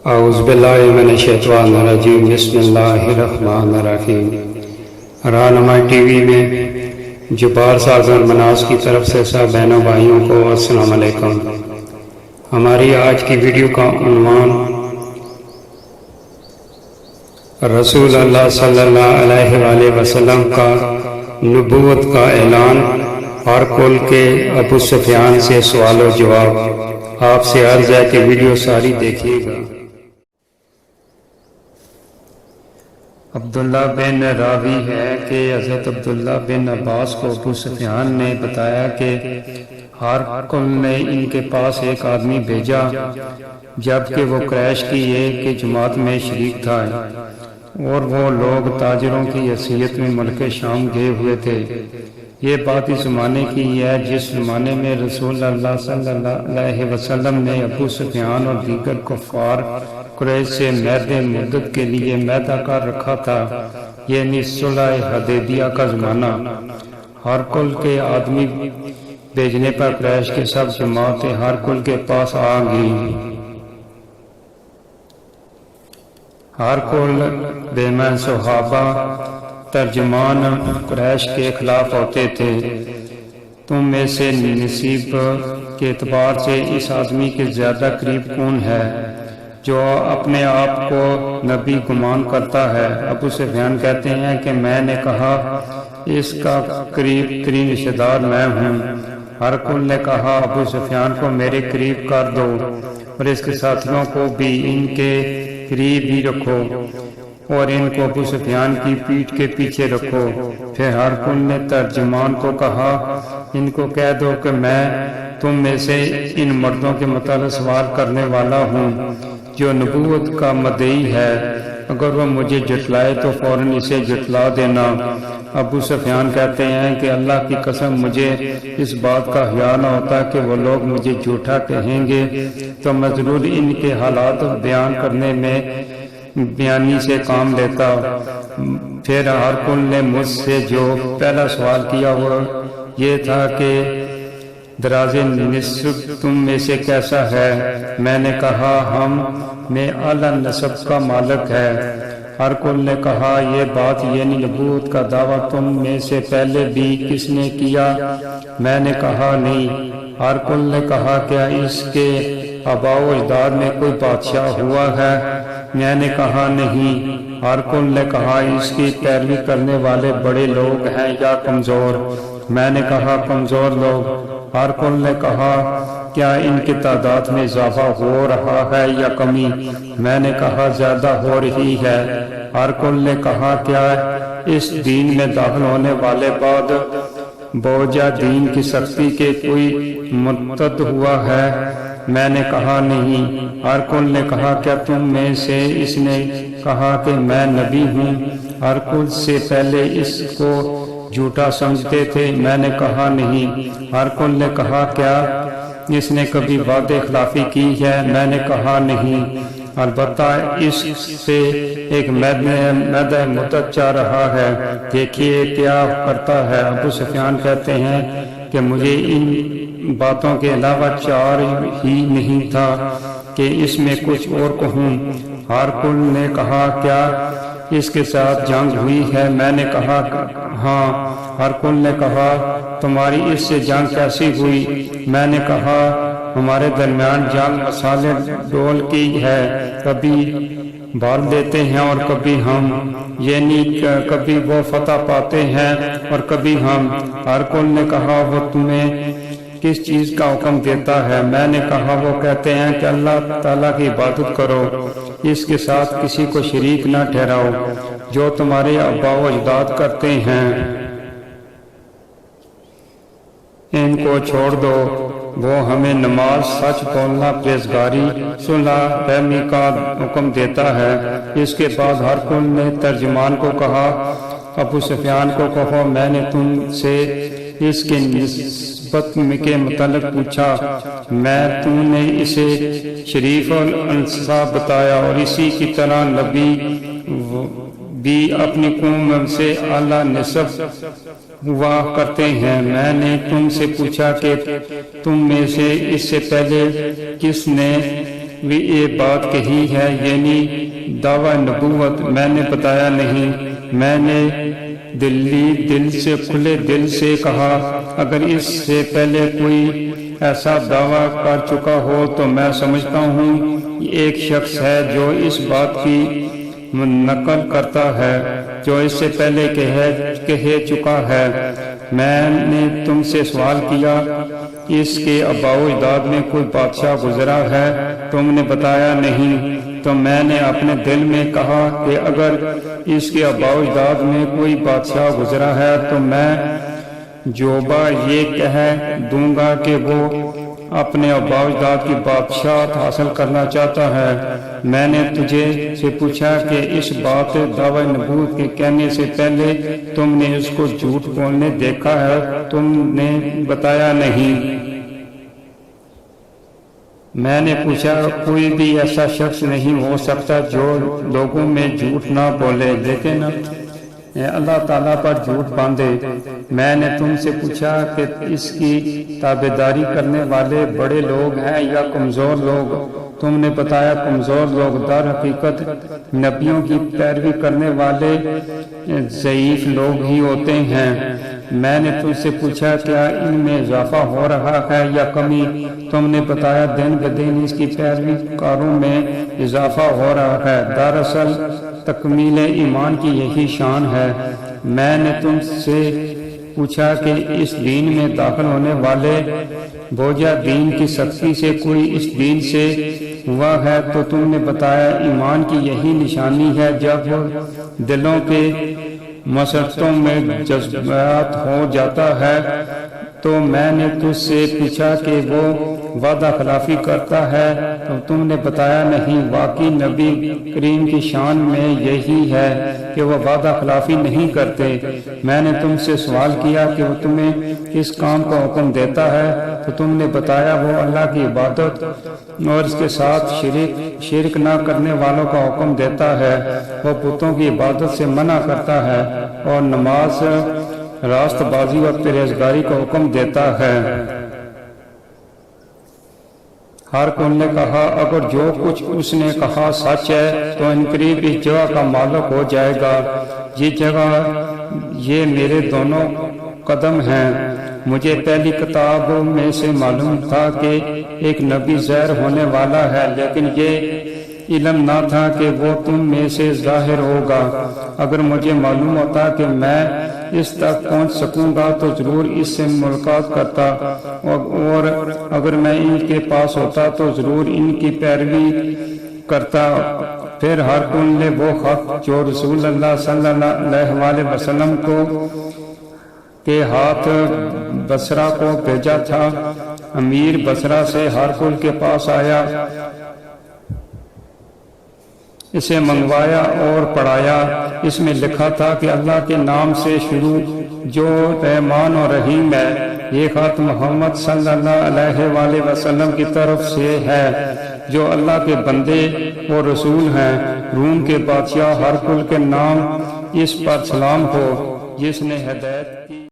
اعوذ باللہ من الشیطان الرجیم بسم اللہ الرحمن الرحیم۔ رہنما ٹی وی میں جبار ساز اور مناز کی طرف سے سب بہنوں بھائیوں کو السلام علیکم۔ ہماری آج کی ویڈیو کا عنوان رسول اللہ صلی اللہ علیہ وآلہ وسلم کا نبوت کا اعلان اور کل کے ابو سفیان سے سوال و جواب۔ آپ سے عرض ہے کہ ویڈیو ساری دیکھیے گا۔ عبداللہ بن راوی ہے کہ حضرت عبداللہ بن عباس کو ابو سفیان نے بتایا کہ ہرقل نے ان کے پاس ایک آدمی بھیجا جبکہ وہ قریش کی ایک جماعت میں شریک تھا اور وہ لوگ تاجروں کی حیثیت میں ملک شام گئے ہوئے تھے۔ یہ بات اس زمانے کی ہے جس زمانے میں رسول اللہ صلی اللہ علیہ وسلم نے ابو سفیان اور دیگر کفار قریش سے معاہد مدت کے لیے معاہدہ کر رکھا تھا، یعنی صلح حدیبیہ کا زمانہ۔ ہرقل کے آدمی بھیجنے پر قریش کے سب جماعتیں ہرقل کے پاس آ گئیں۔ ہرقل بیمن صحابہ ترجمان قریش کے خلاف ہوتے تھے۔ تم میں سے نصیب کے اعتبار سے اس آدمی کے زیادہ قریب کون ہے جو اپنے آپ کو نبی گمان کرتا ہے؟ ابو سفیان کہتے ہیں کہ میں نے کہا اس کا قریب ترین رشتہ دار میں ہوں۔ ہرقل نے کہا ابو سفیان کو میرے قریب کر دو اور اس کے ساتھیوں کو بھی ان کے قریب ہی رکھو اور ان کو ابو سفیان کی پیٹھ کے پیچھے رکھو۔ پھر ہرقل نے ترجمان کو کہا ان کو کہہ دو کہ میں تم میں سے ان مردوں کے متعلق سوال کرنے والا ہوں جو نبوت کا مدعی ہے، اگر وہ مجھے جھٹلائے تو فوراً اسے جھٹلا دینا۔ ابو سفیان کہتے ہیں کہ اللہ کی قسم مجھے اس بات کا خیال نہ ہوتا کہ وہ لوگ مجھے جھوٹا کہیں گے تو میں ضرور ان کے حالات بیان کرنے میں بیانی سے کام لیتا۔ پھر ہرقل نے مجھ سے جو پہلا سوال کیا وہ یہ تھا کہ دراز نسب تم میں سے کیسا ہے؟ میں نے کہا ہم میں اعلیٰ نسب کا مالک ہے۔ ہرقل نے کہا یہ بات یعنی نبوت کا دعویٰ تم میں سے پہلے بھی کس نے کیا؟ میں نے کہا نہیں۔ ہرقل نے کہا کیا اس کے آباء و اجداد میں کوئی بادشاہ ہوا ہے؟ میں نے کہا نہیں۔ ہرقل نے کہا اس کی پیروی کرنے والے بڑے لوگ ہیں یا کمزور؟ میں نے کہا کمزور لوگ۔ ہرقل نے کہا کیا ان کی تعداد میں اضافہ ہو رہا ہے یا کمی؟ میں نے کہا زیادہ ہو رہی ہے۔ ہرقل نے کہا کیا اس دین میں داخل ہونے والے بعد بوجہ دین کی سختی کے کوئی مرتد ہوا ہے؟ میں نے کہا نہیں۔ ہرقل نے کہا کیا تم میں سے اس نے کہا کہ میں نبی ہوں؟ ہرقل سے پہلے اس کو جھوٹا سمجھتے تھے؟ میں نے کہا نہیں۔ ہرقل نے کہا کیا اس نے کبھی وعدے خلافی کی ہے؟ میں نے کہا نہیں، البتہ اس سے ایک معاہدہ مدت چاہ رہا ہے، دیکھیے کیا کرتا ہے۔ ابو سفیان کہتے ہیں کہ مجھے ان باتوں کے علاوہ چار ہی نہیں تھا کہ اس میں کچھ اور کہوں۔ ہرقل نے کہا کیا اس کے ساتھ جنگ ہوئی ہے؟ میں نے کہا ہاں۔ ہرقل نے کہا تمہاری اس سے جنگ کیسی ہوئی؟ میں نے کہا ہمارے درمیان جنگ مسالے ڈول کی ہے، کبھی بھال دیتے ہیں اور کبھی ہم، یعنی کبھی وہ فتح پاتے ہیں اور کبھی ہم۔ ہرقل نے کہا وہ تمہیں کس چیز کا حکم دیتا ہے؟ میں نے کہا وہ کہتے ہیں کہ اللہ تعالیٰ کی عبادت کرو، اس کے ساتھ کسی کو شریک نہ ٹھہراؤ جو تمہارے آباء و اجداد کرتے ہیں، ان کو چھوڑ دو۔ وہ ہمیں نماز، سچ بولنا، پرہیزگاری، صلح رحمی کا حکم دیتا ہے۔ اس کے بعد ہرقل نے ترجمان کو کہا ابو سفیان کو کہو میں نے تم سے اس کے نسبت کے متعلق پوچھا، میں تم نے اسے شریف الانساب بتایا اور اسی کی طرح نبی بھی اپنی قوم سے اعلیٰ نسب ہوا کرتے ہیں۔ میں نے تم سے پوچھا کہ تم میں سے اس سے پہلے کس نے بھی یہ بات کہی ہے، یعنی دعویٰ نبوت؟ میں نے بتایا نہیں، میں نے دل سے کھلے دل سے کہا اگر اس سے پہلے کوئی ایسا دعویٰ کر چکا ہو تو میں سمجھتا ہوں ایک شخص ہے جو اس بات کی نقل کرتا ہے جو اس سے پہلے کہہ چکا ہے۔ میں نے تم سے سوال کیا اس کے آباء و اجداد میں کوئی بادشاہ گزرا ہے؟ تم نے بتایا نہیں۔ تو میں نے اپنے دل میں کہا کہ اگر اس کے آباء و اجداد میں کوئی بادشاہ گزرا ہے تو میں جوبا یہ کہہ دوں گا کہ وہ اپنے آباء و اجداد کی بادشاہت حاصل کرنا چاہتا ہے۔ میں نے تجھے سے پوچھا کہ اس بات دعویٰ نبوت کے کہنے سے پہلے تم نے اس کو جھوٹ بولنے دیکھا ہے؟ تم نے بتایا نہیں۔ میں نے پوچھا کوئی بھی ایسا شخص نہیں ہو سکتا جو لوگوں میں جھوٹ نہ بولے، دیکھیں نا اللہ تعالیٰ پر جھوٹ باندھے۔ میں نے تم سے پوچھا کہ اس کی تابعداری کرنے والے بڑے لوگ ہیں یا کمزور لوگ؟ تم نے بتایا کمزور لوگ۔ در حقیقت نبیوں کی پیروی کرنے والے ضعیف لوگ ہی ہوتے ہیں۔ میں نے تم سے پوچھا کیا ان میں اضافہ ہو رہا ہے یا کمی؟ تم نے بتایا دن بدن اس کی پیروی کاروں میں اضافہ ہو رہا ہے۔ دراصل تکمیل ایمان کی یہی شان ہے۔ میں نے تم سے پوچھا کہ اس دین میں داخل ہونے والے بوجھا دین کی سختی سے کوئی اس دین سے ہوا ہے؟ تو تم نے بتایا ایمان کی یہی نشانی ہے جب دلوں کے مسرتوں میں جذبات ہو جاتا ہے۔ تو میں نے تجھ سے پوچھا کہ وہ وعدہ خلافی کرتا ہے؟ تو تم نے بتایا نہیں۔ واقعی نبی کریم کی شان میں یہی ہے کہ وہ وعدہ خلافی نہیں کرتے۔ میں نے تم سے سوال کیا کہ وہ تمہیں کس کام کا حکم دیتا ہے؟ تو تم نے بتایا وہ اللہ کی عبادت اور اس کے ساتھ شرک نہ کرنے والوں کا حکم دیتا ہے، وہ بتوں کی عبادت سے منع کرتا ہے اور نماز راست بازی اور پرہیزگاری کا حکم دیتا ہے۔ ہر کون نے کہا اگر جو کچھ اس نے کہا سچ ہے تو انقریب اس جگہ کا مالک ہو جائے گا۔ یہ جگہ یہ میرے دونوں قدم ہیں۔ مجھے پہلی کتاب میں سے معلوم تھا کہ ایک نبی ظاہر ہونے والا ہے، لیکن یہ علم نہ تھا کہ وہ تم میں سے ظاہر ہوگا۔ اگر مجھے معلوم ہوتا کہ میں اس تک پہنچ سکوں گا تو ضرور اس سے ملاقات کرتا، اور اگر میں ان کے پاس ہوتا تو ضرور ان کی پیروی کرتا۔ پھر ہر کون نے وہ خط جو رسول اللہ صلی اللہ علیہ وسلم کو کے ہاتھ بصرہ کو بھیجا تھا، امیر بصرہ سے ہر کل کے پاس آیا، اسے منگوایا اور پڑھایا۔ اس میں لکھا تھا کہ اللہ کے نام سے شروع جو رحمان اور رحیم ہے۔ یہ خط محمد صلی اللہ علیہ وسلم کی طرف سے ہے جو اللہ کے بندے اور رسول ہیں۔ روم کے بادشاہ ہرقل کے نام اس پر سلام ہو جس نے ہدایت کی۔